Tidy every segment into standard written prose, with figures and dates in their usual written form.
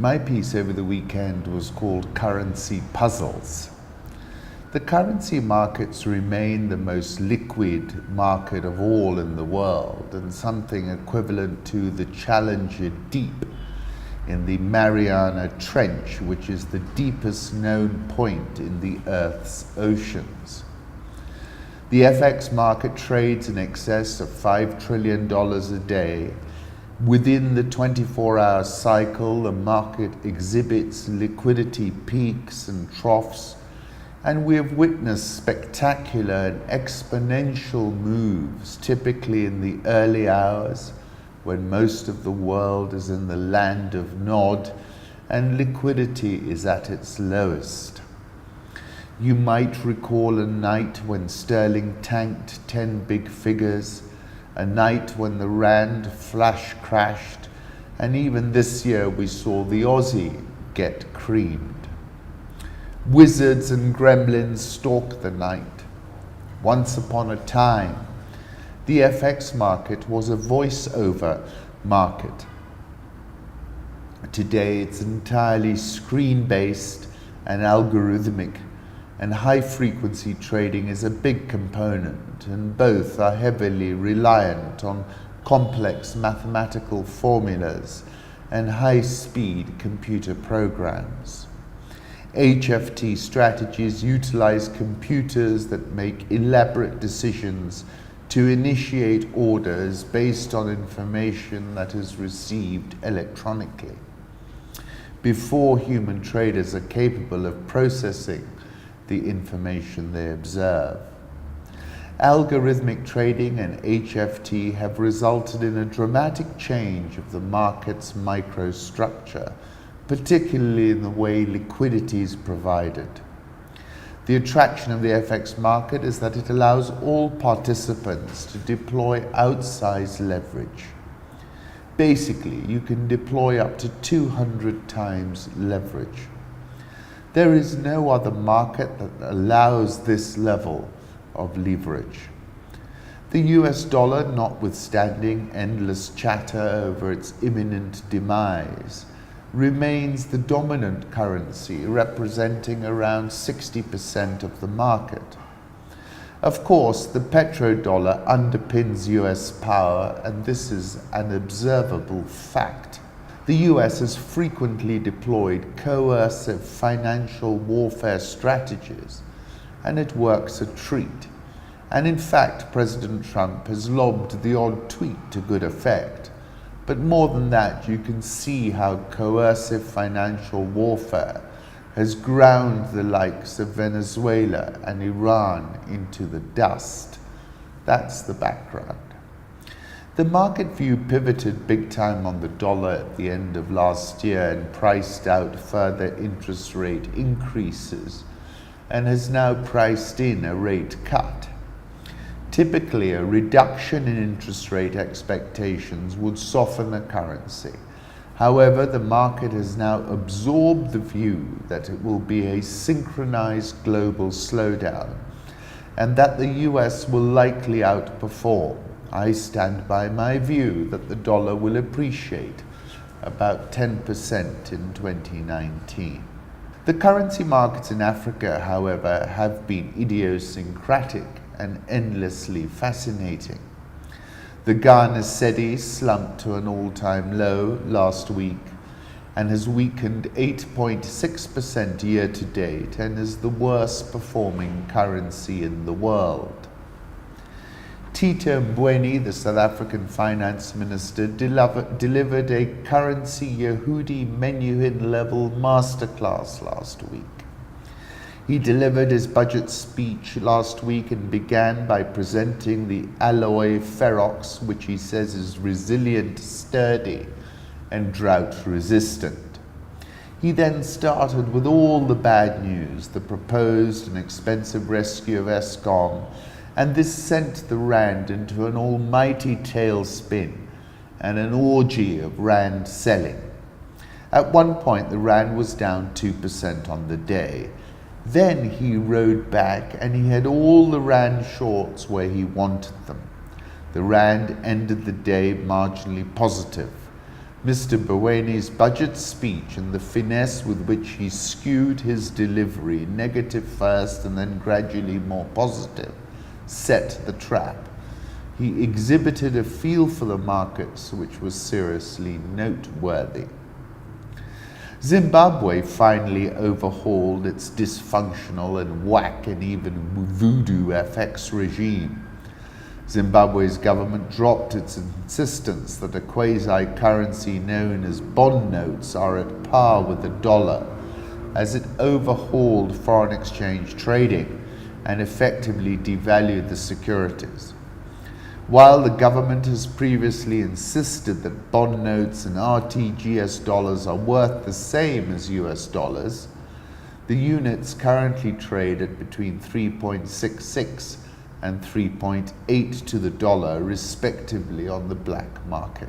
My piece over the weekend was called Currency Puzzles. The currency markets remain the most liquid market of all in the world, and something equivalent to the Challenger Deep in the Mariana Trench, which is the deepest known point in the Earth's oceans. The FX market trades in excess of $5 trillion a day. Within the 24-hour cycle, the market exhibits liquidity peaks and troughs, and we have witnessed spectacular and exponential moves, typically in the early hours when most of the world is in the land of Nod and liquidity is at its lowest. You might recall a night when sterling tanked 10 big figures, a night when the Rand flash crashed, and even this year we saw the Aussie get creamed. Wizards and gremlins stalked the night. Once upon a time, the FX market was a voice-over market. Today it's entirely screen-based and algorithmic, and high-frequency trading is a big component, and both are heavily reliant on complex mathematical formulas and high-speed computer programs. HFT strategies utilize computers that make elaborate decisions to initiate orders based on information that is received electronically, before human traders are capable of processing the information they observe. Algorithmic trading and HFT have resulted in a dramatic change of the market's microstructure, particularly in the way liquidity is provided. The attraction of the FX market is that it allows all participants to deploy outsized leverage. Basically, you can deploy up to 200 times leverage. There is no other market that allows this level of leverage. The US dollar, notwithstanding endless chatter over its imminent demise, remains the dominant currency, representing around 60% of the market. Of course, the petrodollar underpins US power, and this is an observable fact. The US has frequently deployed coercive financial warfare strategies, and it works a treat. And in fact, President Trump has lobbed the odd tweet to good effect. But more than that, you can see how coercive financial warfare has ground the likes of Venezuela and Iran into the dust. That's the background. The market view pivoted big time on the dollar at the end of last year and priced out further interest rate increases, and has now priced in a rate cut. Typically, a reduction in interest rate expectations would soften a currency. However, the market has now absorbed the view that it will be a synchronized global slowdown and that the US will likely outperform. I stand by my view that the dollar will appreciate about 10% in 2019. The currency markets in Africa, however, have been idiosyncratic and endlessly fascinating. The Ghana cedi slumped to an all-time low last week and has weakened 8.6% year to date and is the worst performing currency in the world. Tito Mboweni, the South African finance minister, delivered a currency Yehudi Menuhin level masterclass last week. He delivered his budget speech last week and began by presenting the alloy ferox, which he says is resilient, sturdy, and drought resistant. He then started with all the bad news, the proposed and expensive rescue of Eskom, and this sent the Rand into an almighty tailspin and an orgy of Rand selling. At one point, the Rand was down 2% on the day. Then he rode back and he had all the Rand shorts where he wanted them. The Rand ended the day marginally positive. Mr. Mbowene's budget speech and the finesse with which he skewed his delivery, negative first and then gradually more positive, set the trap. He exhibited a feel for the markets which was seriously noteworthy. Zimbabwe finally overhauled its dysfunctional and whack and even voodoo FX regime. Zimbabwe's government dropped its insistence that a quasi-currency known as bond notes are at par with the dollar, as it overhauled foreign exchange trading and effectively devalued the securities. While the government has previously insisted that bond notes and RTGS dollars are worth the same as US dollars, the units currently trade at between 3.66 and 3.8 to the dollar, respectively, on the black market.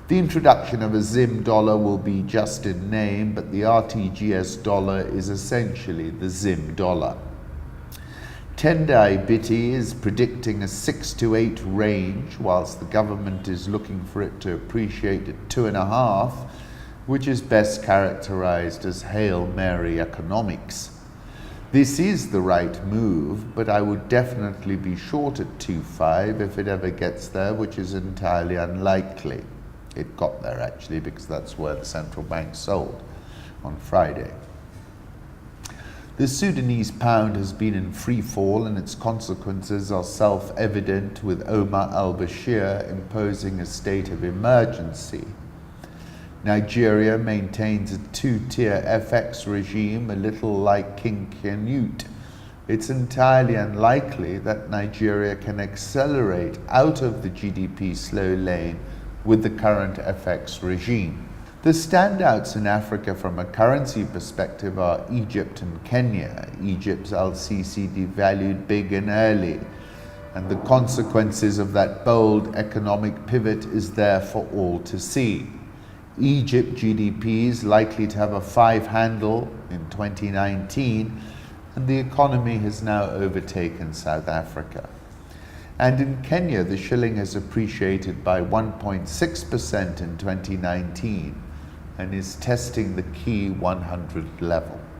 The introduction of a Zim dollar will be just in name, but the RTGS dollar is essentially the Zim dollar. Tendai Biti is predicting a 6 to 8 range, whilst the government is looking for it to appreciate at 2.5, which is best characterized as Hail Mary economics. This is the right move, but I would definitely be short at 2.5 if it ever gets there, which is entirely unlikely. It got there actually, because that's where the central bank sold on Friday. The Sudanese pound has been in free fall, and its consequences are self-evident, with Omar al-Bashir imposing a state of emergency. Nigeria maintains a two-tier FX regime, a little like King Canute. It's entirely unlikely that Nigeria can accelerate out of the GDP slow lane with the current FX regime. The standouts in Africa from a currency perspective are Egypt and Kenya. Egypt's Al-Sisi devalued big and early, and the consequences of that bold economic pivot is there for all to see. Egypt GDP is likely to have a 5 handle in 2019, and the economy has now overtaken South Africa. And in Kenya, the shilling has appreciated by 1.6% in 2019 and is testing the key 100 level.